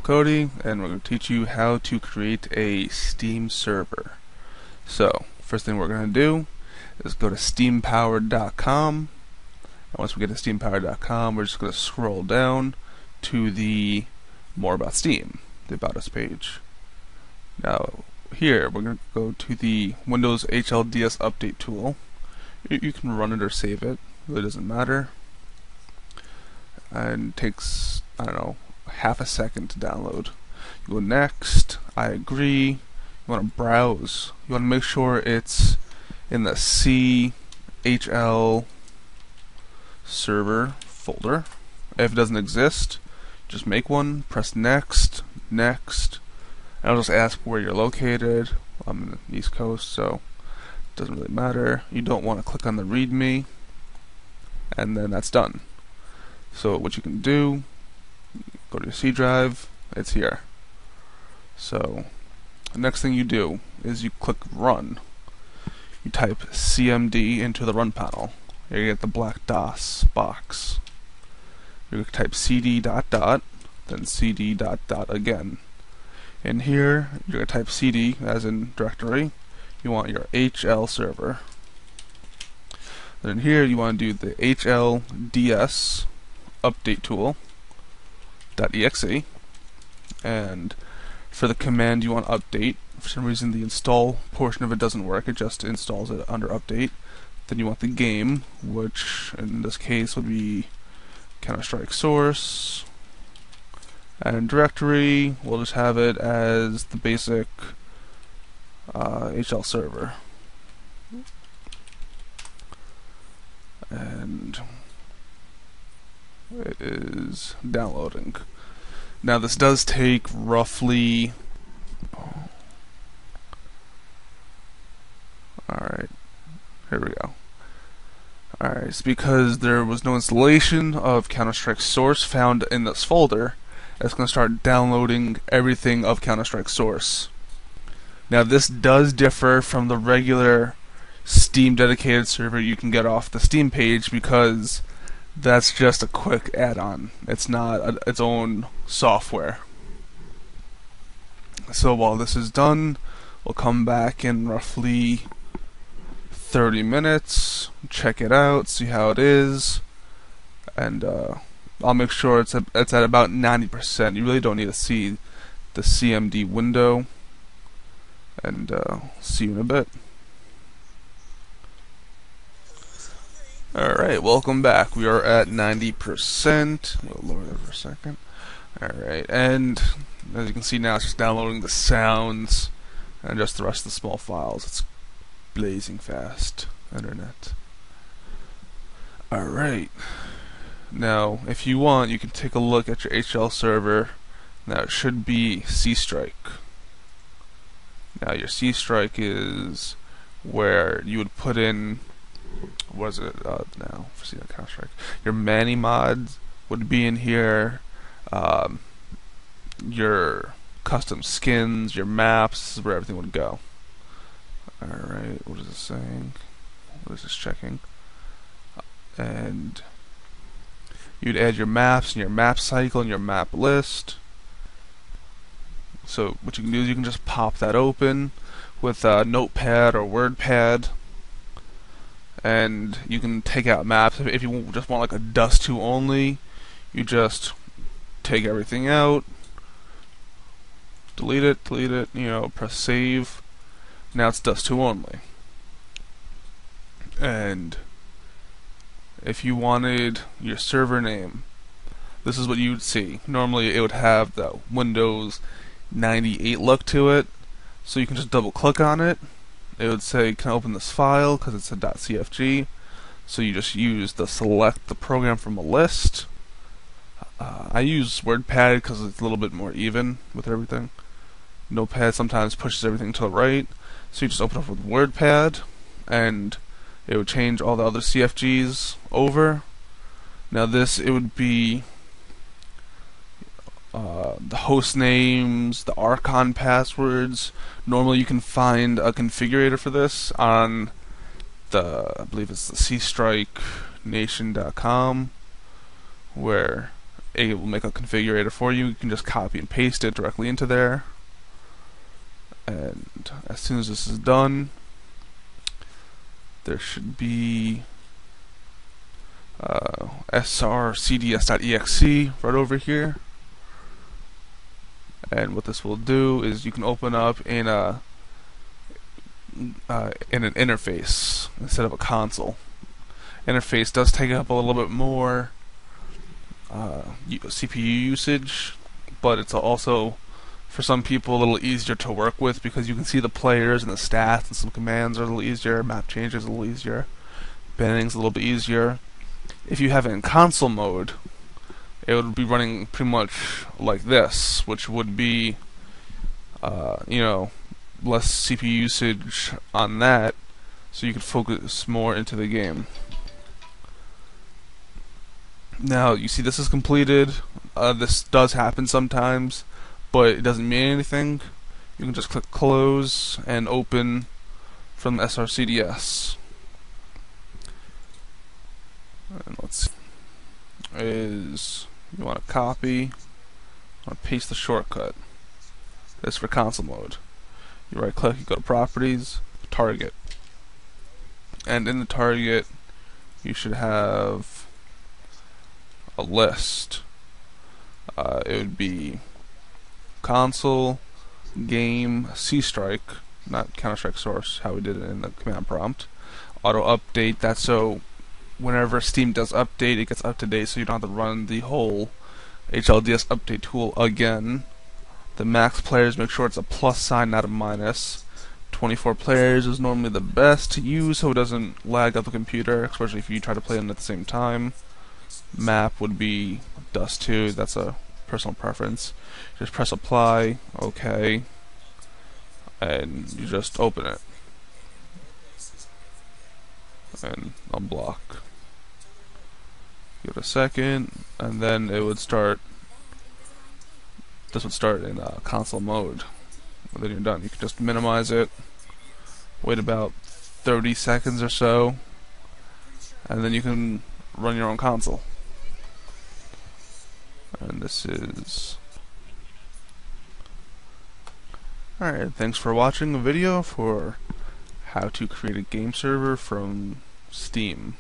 Cody, and we're going to teach you how to create a Steam server. So, first thing we're going to do is go to steampowered.com, and once we get to steampowered.com, we're just going to scroll down to the More About Steam, the About Us page. Now, here, we're going to go to the Windows HLDS Update tool. You can run it or save it, really doesn't matter. And it takes, I don't know, half a second to download. You go next, I agree, you want to browse, you want to make sure it's in the CHL server folder. If it doesn't exist, just make one, press next, next, and it'll just ask where you're located. I'm in the East Coast, so it doesn't really matter. You don't want to click on the README, and then that's done. So what you can do, go to your C drive, it's here. So the next thing you do is you click run. You type CMD into the run panel. You're going to get the black DOS box. You're going to type cd dot dot, then cd dot dot again. In here, you're going to type cd as in directory. You want your HL server. Then in here, you want to do the HLDS update tool .exe, and for the command you want to update. For some reason the install portion of it doesn't work, it just installs it under update. Then you want the game, which in this case would be Counter-Strike source, and in directory we'll just have it as the basic HL server. And it is downloading. Now this does take roughly alright, here we go. Alright, it's because there was no installation of Counter-Strike source found in this folder. It's going to start downloading everything of Counter-Strike source. Now this does differ from the regular Steam dedicated server you can get off the Steam page, because that's just a quick add-on. It's not its own software. So while this is done, we'll come back in roughly 30 minutes, check it out, see how it is, and I'll make sure it's at about 90%. You really don't need to see the CMD window, and see you in a bit. Alright, welcome back. We are at 90%. We'll lower that for a second. Alright, and as you can see now, it's just downloading the sounds and just the rest of the small files. It's blazing fast internet. Alright, now if you want, you can take a look at your HL server. Now it should be C-Strike. Now your C-Strike is where you would put in, what is it now for Counter-Strike? Your Manny mods would be in here. Your custom skins, your maps, this is where everything would go. Alright, what is it saying? What is this checking? And you'd add your maps and your map cycle and your map list. So what you can do is you can just pop that open with Notepad or WordPad, and you can take out maps. If you just want like a Dust2 only, you just take everything out, delete it, you know, press save. Now it's Dust2 only. And if you wanted your server name, this is what you would see. Normally it would have the Windows 98 look to it, so you can just double click on it. It would say, can I open this file, because it's a .cfg. So you just use the select the program from a list. I use WordPad because it's a little bit more even with everything. Notepad sometimes pushes everything to the right, so you just open up with WordPad, and it would change all the other CFGs over. Now this, it would be the host names, the Archon passwords. Normally you can find a configurator for this on the, I believe it's the cstrike nation.com, where it will make a configurator for you. You can just copy and paste it directly into there. And as soon as this is done, there should be srcds.exe right over here. And what this will do is you can open up in an interface instead of a console. Interface does take up a little bit more CPU usage, but it's also, for some people, a little easier to work with because you can see the players and the stats, and some commands are a little easier, map changes a little easier, banning's a little bit easier. If you have it in console mode, it would be running pretty much like this, which would be, less CPU usage on that, so you could focus more into the game. Now, you see this is completed. This does happen sometimes, but it doesn't mean anything. You can just click close and open from srcds. And let's see. You want to copy, you want to paste the shortcut. This is for console mode. You right click, you go to properties, target. And in the target, you should have a list. It would be console, game, C-Strike, not Counter-Strike Source, how we did it in the command prompt. Auto update, that's so whenever Steam does update, it gets up to date, so you don't have to run the whole HLDS update tool again. The max players, make sure it's a plus sign, not a minus. 24 players is normally the best to use so it doesn't lag up the computer, especially if you try to play them at the same time. Map would be Dust 2, that's a personal preference. Just press apply, OK, and you just open it. And unblock. Give it a second, and then it would start. This would start in console mode. And then you're done. You can just minimize it, wait about 30 seconds or so, and then you can run your own console. And this is. Alright, thanks for watching the video for how to create a game server from Steam.